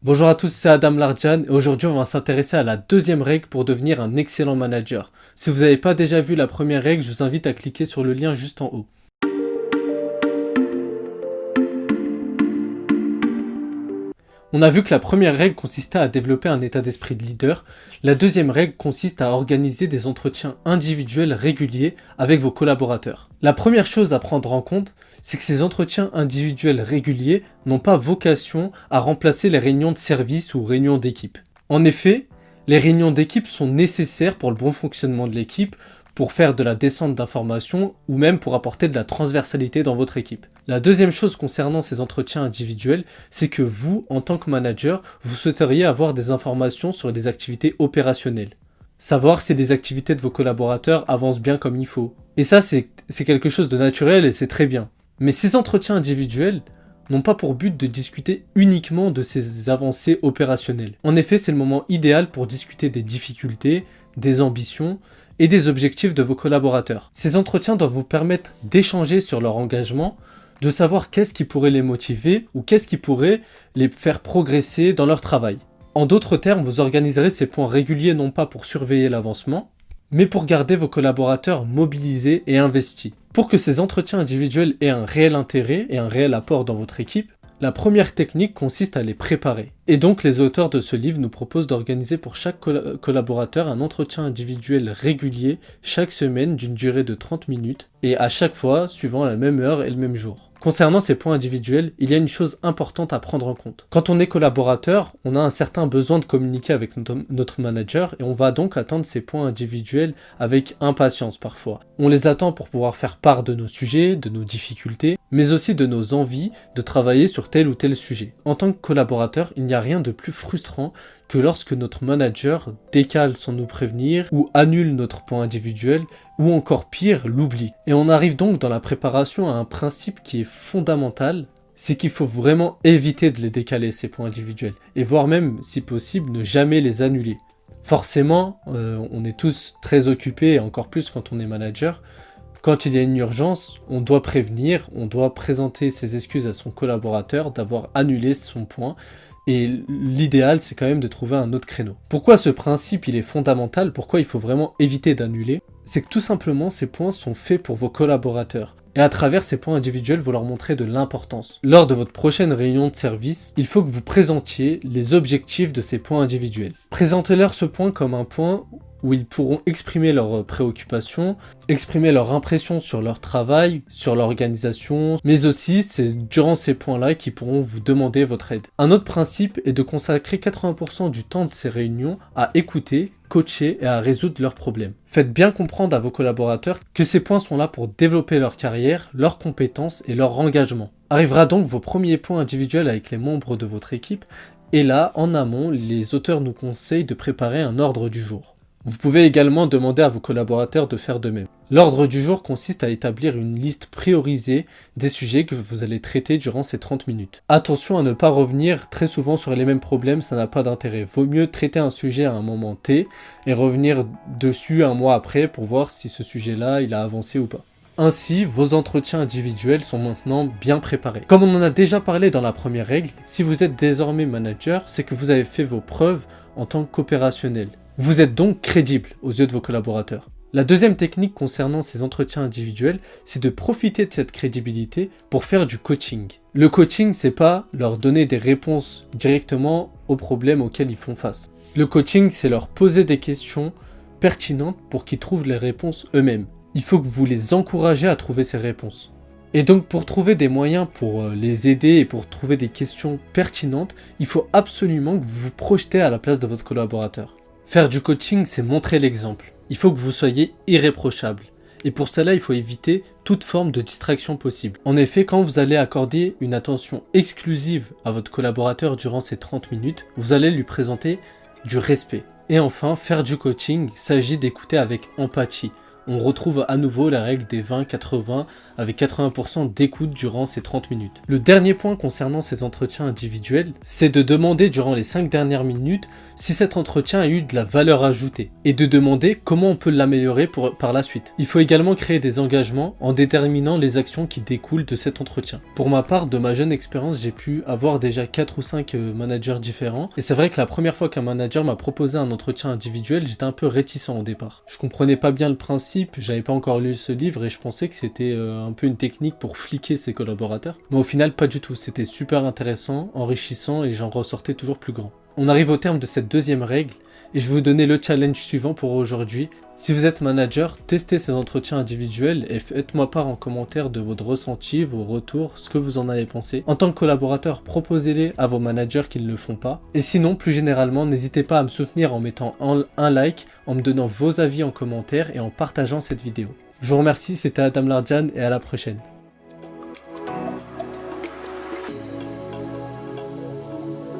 Bonjour à tous, c'est Adam Larjan et aujourd'hui on va s'intéresser à la deuxième règle pour devenir un excellent manager. Si vous n'avez pas déjà vu la première règle, je vous invite à cliquer sur le lien juste en haut. On a vu que la première règle consistait à développer un état d'esprit de leader. La deuxième règle consiste à organiser des entretiens individuels réguliers avec vos collaborateurs. La première chose à prendre en compte, c'est que ces entretiens individuels réguliers n'ont pas vocation à remplacer les réunions de service ou réunions d'équipe. En effet, les réunions d'équipe sont nécessaires pour le bon fonctionnement de l'équipe, pour faire de la descente d'informations ou même pour apporter de la transversalité dans votre équipe. La deuxième chose concernant ces entretiens individuels, c'est que vous, en tant que manager, vous souhaiteriez avoir des informations sur des activités opérationnelles. Savoir si les activités de vos collaborateurs avancent bien comme il faut. Et ça, c'est quelque chose de naturel et c'est très bien. Mais ces entretiens individuels n'ont pas pour but de discuter uniquement de ces avancées opérationnelles. En effet, c'est le moment idéal pour discuter des difficultés, des ambitions et des objectifs de vos collaborateurs. Ces entretiens doivent vous permettre d'échanger sur leur engagement, de savoir qu'est-ce qui pourrait les motiver ou qu'est-ce qui pourrait les faire progresser dans leur travail. En d'autres termes, vous organiserez ces points réguliers non pas pour surveiller l'avancement, mais pour garder vos collaborateurs mobilisés et investis. Pour que ces entretiens individuels aient un réel intérêt et un réel apport dans votre équipe, la première technique consiste à les préparer. Et donc les auteurs de ce livre nous proposent d'organiser pour chaque collaborateur un entretien individuel régulier chaque semaine d'une durée de 30 minutes et à chaque fois suivant la même heure et le même jour. Concernant ces points individuels, il y a une chose importante à prendre en compte. Quand on est collaborateur, on a un certain besoin de communiquer avec notre manager et on va donc attendre ces points individuels avec impatience parfois. On les attend pour pouvoir faire part de nos sujets, de nos difficultés, mais aussi de nos envies de travailler sur tel ou tel sujet. En tant que collaborateur, il n'y a rien de plus frustrant que lorsque notre manager décale sans nous prévenir ou annule notre point individuel ou encore pire, l'oublie. Et on arrive donc dans la préparation à un principe qui est fondamental, c'est qu'il faut vraiment éviter de les décaler ces points individuels et voire même, si possible, ne jamais les annuler. Forcément, on est tous très occupés et encore plus quand on est manager. Quand il y a une urgence, on doit prévenir, on doit présenter ses excuses à son collaborateur d'avoir annulé son point. Et l'idéal, c'est quand même de trouver un autre créneau. Pourquoi ce principe, il est fondamental? Pourquoi il faut vraiment éviter d'annuler? C'est que tout simplement, ces points sont faits pour vos collaborateurs. Et à travers ces points individuels, vous leur montrez de l'importance. Lors de votre prochaine réunion de service, il faut que vous présentiez les objectifs de ces points individuels. Présentez-leur ce point comme un point où ils pourront exprimer leurs préoccupations, exprimer leurs impressions sur leur travail, sur l'organisation, mais aussi c'est durant ces points-là qu'ils pourront vous demander votre aide. Un autre principe est de consacrer 80% du temps de ces réunions à écouter, coacher et à résoudre leurs problèmes. Faites bien comprendre à vos collaborateurs que ces points sont là pour développer leur carrière, leurs compétences et leur engagement. Arrivera donc vos premiers points individuels avec les membres de votre équipe, et là, en amont, les auteurs nous conseillent de préparer un ordre du jour. Vous pouvez également demander à vos collaborateurs de faire de même. L'ordre du jour consiste à établir une liste priorisée des sujets que vous allez traiter durant ces 30 minutes. Attention à ne pas revenir très souvent sur les mêmes problèmes, ça n'a pas d'intérêt. Vaut mieux traiter un sujet à un moment T et revenir dessus un mois après pour voir si ce sujet-là, il a avancé ou pas. Ainsi, vos entretiens individuels sont maintenant bien préparés. Comme on en a déjà parlé dans la première règle, si vous êtes désormais manager, c'est que vous avez fait vos preuves en tant qu'opérationnel. Vous êtes donc crédible aux yeux de vos collaborateurs. La deuxième technique concernant ces entretiens individuels, c'est de profiter de cette crédibilité pour faire du coaching. Le coaching, c'est pas leur donner des réponses directement aux problèmes auxquels ils font face. Le coaching, c'est leur poser des questions pertinentes pour qu'ils trouvent les réponses eux-mêmes. Il faut que vous les encouragez à trouver ces réponses. Et donc pour trouver des moyens pour les aider et pour trouver des questions pertinentes, il faut absolument que vous vous projetez à la place de votre collaborateur. Faire du coaching, c'est montrer l'exemple. Il faut que vous soyez irréprochable. Et pour cela, il faut éviter toute forme de distraction possible. En effet, quand vous allez accorder une attention exclusive à votre collaborateur durant ces 30 minutes, vous allez lui présenter du respect. Et enfin, faire du coaching s'agit d'écouter avec empathie. On retrouve à nouveau la règle des 20-80 avec 80% d'écoute durant ces 30 minutes. Le dernier point concernant ces entretiens individuels, c'est de demander durant les 5 dernières minutes si cet entretien a eu de la valeur ajoutée et de demander comment on peut l'améliorer par la suite. Il faut également créer des engagements en déterminant les actions qui découlent de cet entretien. Pour ma part, de ma jeune expérience, j'ai pu avoir déjà 4 ou 5 managers différents et c'est vrai que la première fois qu'un manager m'a proposé un entretien individuel, j'étais un peu réticent au départ. Je comprenais pas bien le principe, j'avais pas encore lu ce livre et je pensais que c'était un peu une technique pour fliquer ses collaborateurs. Mais au final, pas du tout. C'était super intéressant, enrichissant et j'en ressortais toujours plus grand. On arrive au terme de cette deuxième règle et je vais vous donner le challenge suivant pour aujourd'hui. Si vous êtes manager, testez ces entretiens individuels et faites-moi part en commentaire de votre ressenti, vos retours, ce que vous en avez pensé. En tant que collaborateur, proposez-les à vos managers qui ne le font pas. Et sinon, plus généralement, n'hésitez pas à me soutenir en mettant un like, en me donnant vos avis en commentaire et en partageant cette vidéo. Je vous remercie, c'était Adam Lardjan et à la prochaine.